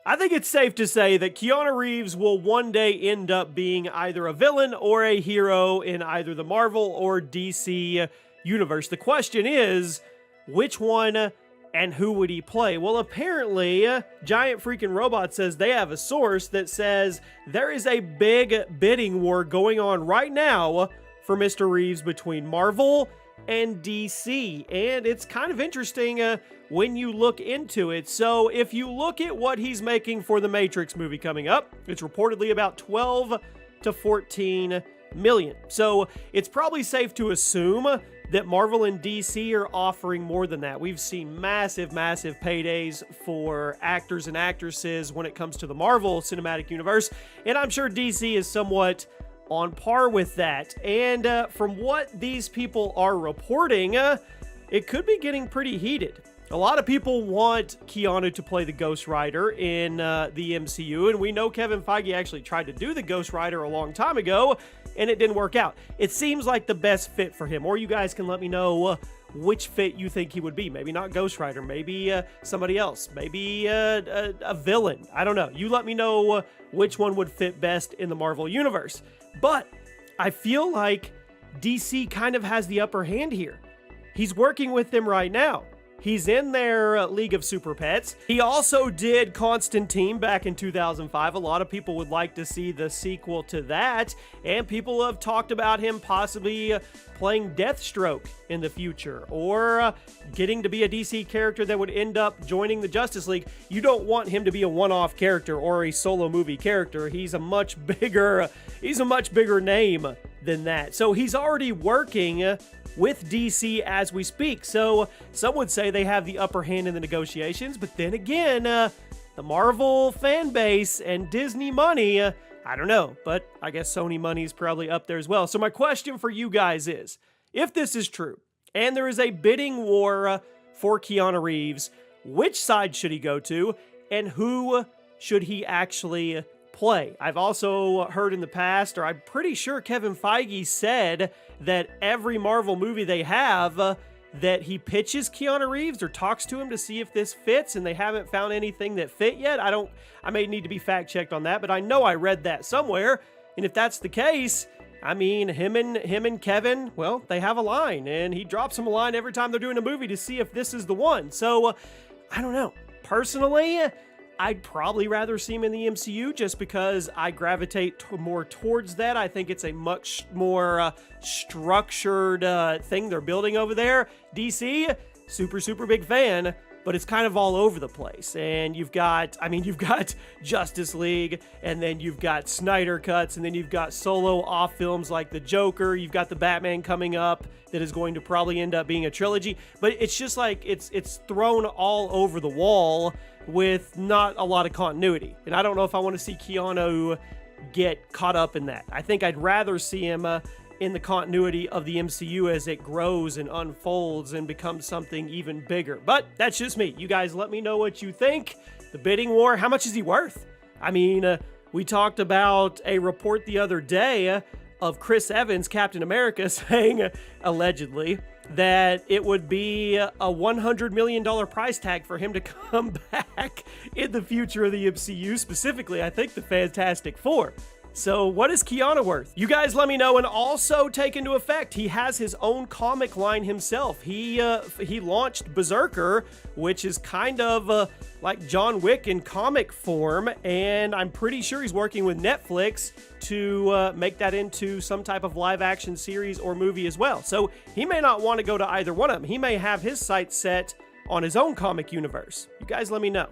I think it's safe to say that Keanu Reeves will one day end up being either a villain or a hero in either the Marvel or DC universe. The question is, which one and who would he play? Well, apparently, Giant Freaking Robot says they have a source that says there is a big bidding war going on right now for Mr. Reeves between Marvel and DC, and it's kind of interesting when you look into it. So if you look at what he's making for the Matrix movie coming up, it's reportedly about 12 to 14 million. So it's probably safe to assume that Marvel and DC are offering more than that. We've seen massive paydays for actors and actresses when it comes to the Marvel Cinematic Universe, and I'm sure DC is somewhat on par with that. And from what these people are reporting, it could be getting pretty heated. A lot of people want Keanu to play the Ghost Rider in the MCU, and we know Kevin Feige actually tried to do the Ghost Rider a long time ago, and it didn't work out. It seems like the best fit for him, or you guys can let me know which fit you think he would be. Maybe not Ghost Rider, maybe somebody else, maybe a villain. I don't know. You let me know which one would fit best in the Marvel Universe. But I feel like DC kind of has the upper hand here. He's working with them right now. He's in their League of Super Pets. He also did Constantine back in 2005. A lot of people would like to see the sequel to that, and people have talked about him possibly playing Deathstroke in the future, or getting to be a DC character that would end up joining the Justice League. You don't want him to be a one-off character or a solo movie character. He's a much bigger name than that. So he's already working with DC as we speak. So some would say they have the upper hand in the negotiations, but then again, the Marvel fan base and Disney money, I don't know, but I guess Sony money is probably up there as well. So my question for you guys is, if this is true, and there is a bidding war for Keanu Reeves, which side should he go to, and who should he actually play? I've also heard in the past, or I'm pretty sure Kevin Feige said that every Marvel movie they have, that he pitches Keanu Reeves or talks to him to see if this fits, and they haven't found anything that fit yet. I may need to be fact checked on that, but I know I read that somewhere. And if that's the case, I mean, him and Kevin, well, they have a line, and he drops him a line every time they're doing a movie to see if this is the one. So I don't know. Personally, I'd probably rather see him in the MCU just because I gravitate more towards that. I think it's a much more structured thing they're building over there. DC, super big fan, but it's kind of all over the place. And you've got Justice League, and then you've got Snyder cuts, and then you've got solo off films like The Joker. You've got the Batman coming up that is going to probably end up being a trilogy. But it's just like it's thrown all over the wall with not a lot of continuity. And I don't know if I want to see Keanu get caught up in that. I think I'd rather see him in the continuity of the MCU as it grows and unfolds and becomes something even bigger. But that's just me. You guys let me know what you think. The bidding war, how much is he worth? I mean, we talked about a report the other day of Chris Evans, Captain America, saying, allegedly, that it would be a $100 million price tag for him to come back in the future of the MCU, specifically, I think, the Fantastic Four. So what is Keanu worth? You guys let me know, and also take into effect, he has his own comic line himself. He launched Berserker, which is kind of like John Wick in comic form, and I'm pretty sure he's working with Netflix to make that into some type of live action series or movie as well. So he may not want to go to either one of them. He may have his sights set on his own comic universe. You guys let me know.